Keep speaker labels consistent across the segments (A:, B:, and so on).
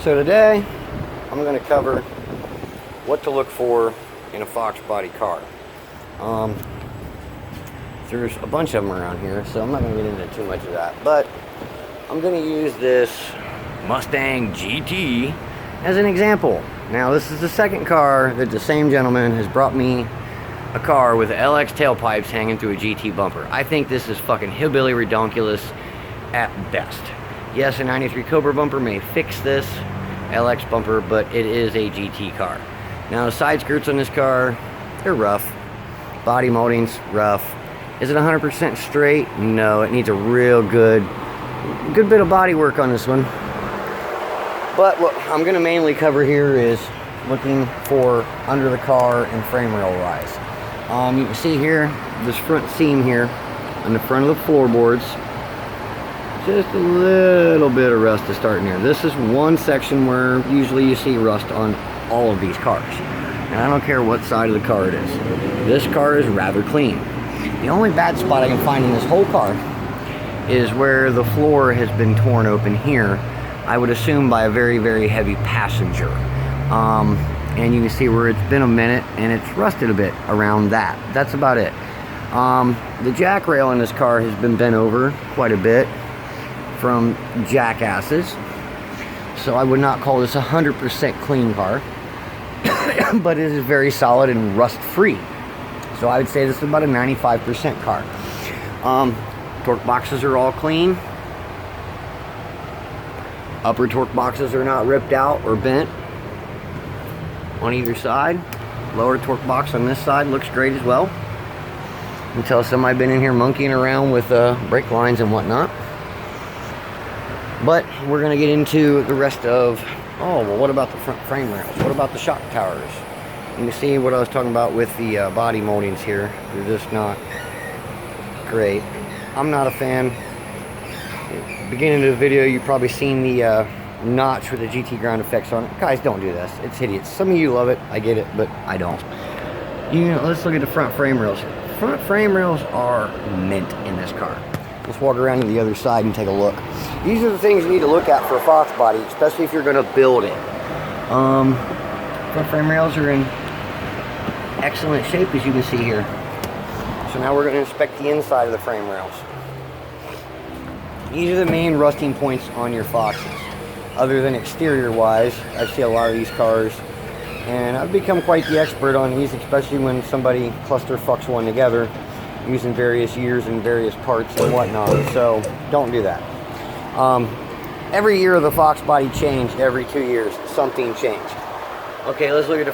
A: So today, I'm going to cover what to look for in a Fox body car. There's a bunch of them around here, so I'm not going to get into too much of that. But I'm going to use this Mustang GT as an example. Now, this is the second car that the same gentleman has brought me a car with LX tailpipes hanging through a GT bumper. I think this is fucking hillbilly redonkulous at best. Yes, a 93 Cobra bumper may fix this LX bumper, but it is a GT car. Now, the side skirts on this car, they're rough. Body molding's rough. Is it 100% straight? No, it needs a real good bit of body work on this one. But what I'm going to mainly cover here is looking for under the car and frame rail rise. You can see here, this front seam here on the front of the floorboards, just a little bit of rust is starting here. This is one section where usually you see rust on all of these cars. And I don't care what side of the car it is. This car is rather clean. The only bad spot I can find in this whole car is where the floor has been torn open here. I would assume by a very, very heavy passenger. And you can see where it's been a minute and it's rusted a bit around that. That's about it. The jack rail in this car has been bent over quite a bit from jackasses. So I would not call this a 100% clean car. But it is very solid and rust free. So I would say this is about a 95% car. Torque boxes are all clean. Upper torque boxes are not ripped out or bent on either side. Lower torque box on this side looks great as well. Until somebody been in here monkeying around with brake lines and whatnot. But we're going to get into the rest of, oh, well, what about the front frame rails? What about the shock towers? You can see what I was talking about with the body moldings here. They're just not great. I'm not a fan. Beginning of the video, you've probably seen the notch with the GT ground effects on it. Guys, don't do this. It's hideous. Some of you love it. I get it, but I don't. You know, let's look at the front frame rails. Front frame rails are mint in this car. Let's walk around to the other side and take a look. These are the things you need to look at for a Fox body, especially if you're going to build it. Front frame rails are in excellent shape, as you can see here. So now we're going to inspect the inside of the frame rails. These are the main rusting points on your Foxes. Other than exterior wise, I see a lot of these cars, and I've become quite the expert on these, especially when somebody cluster fucks one together using various years and various parts and whatnot. So don't do that. Every year the Fox body changed. Every 2 years something changed. Okay, let's look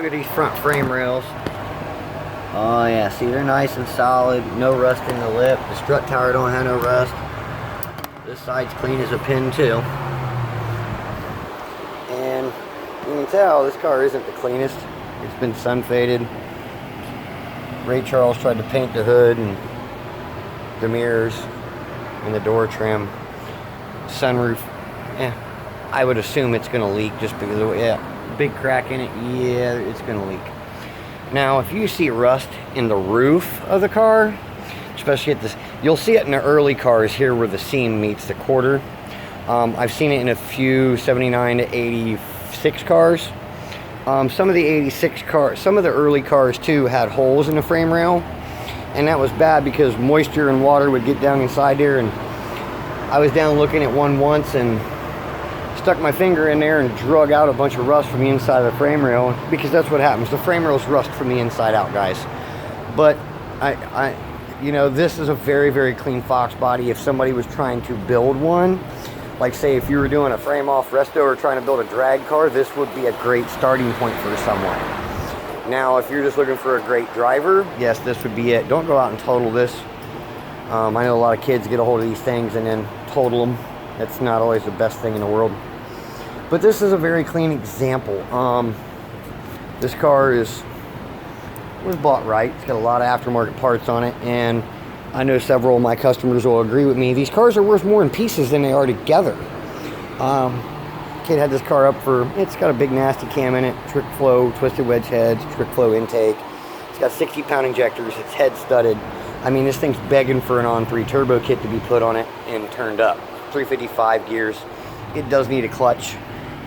A: at these front frame rails. Oh yeah, see, they're nice and solid. No rust in the lip. The strut tower don't have no rust. This side's clean as a pin too. And you can tell this car isn't the cleanest. It's been sun faded. Ray Charles tried to paint the hood and the mirrors and the door trim. Sunroof, I would assume it's going to leak just because of, big crack in it. Yeah, it's going to leak. Now, if you see rust in the roof of the car, especially at this, you'll see it in the early cars here where the seam meets the quarter. I've seen it in a few 79 to 86 cars. Some of the 86 cars, some of the early cars too had holes in the frame rail, and that was bad because moisture and water would get down inside there. And I was down looking at one once and stuck my finger in there and drug out a bunch of rust from the inside of the frame rail, because that's what happens. The frame rails rust from the inside out, guys. But you know, this is a very, very clean Fox body. If somebody was trying to build one, like say if you were doing a frame off resto or trying to build a drag car, this would be a great starting point for someone. Now, if you're just looking for a great driver, yes, this would be it. Don't go out and total this. I know a lot of kids get a hold of these things and then total them. That's not always the best thing in the world. But this is a very clean example. This car was bought right. It's got a lot of aftermarket parts on it, and I know several of my customers will agree with me. These cars are worth more in pieces than they are together. Kid had this car up for, it's got a big nasty cam in it, trick flow, twisted wedge heads, trick flow intake. It's got 60-pound injectors. It's head studded. I mean, this thing's begging for an on-3 turbo kit to be put on it and turned up. 355 gears. It does need a clutch.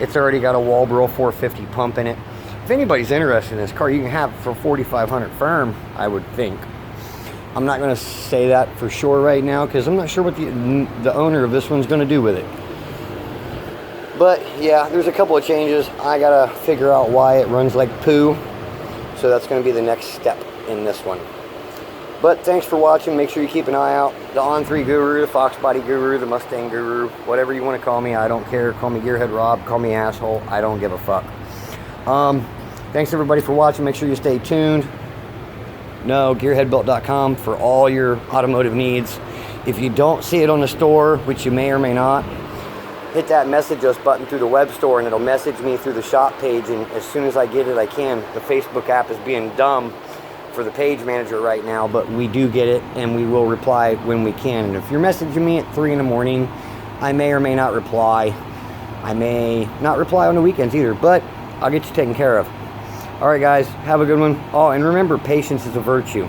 A: It's already got a Walbro 450 pump in it. If anybody's interested in this car, you can have it for $4,500 firm, I would think. I'm not going to say that for sure right now because I'm not sure what the owner of this one's going to do with it. But yeah, there's a couple of changes. I got to figure out why it runs like poo. So that's going to be the next step in this one. But thanks for watching. Make sure you keep an eye out. The On3 Guru, the Fox Body Guru, the Mustang Guru, whatever you want to call me, I don't care. Call me Gearhead Rob, call me asshole. I don't give a fuck. Thanks everybody for watching. Make sure you stay tuned. Gearheadbuilt.com for all your automotive needs. If you don't see it on the store, which you may or may not, hit that message us button through the web store and it'll message me through the shop page, and as soon as I get it, I can. The Facebook app is being dumb for the page manager right now, but we do get it and we will reply when we can. And if you're messaging me at 3 in the morning, I may or may not reply. I may not reply on the weekends either, but I'll get you taken care of. All right, guys, have a good one. Oh, and remember, patience is a virtue.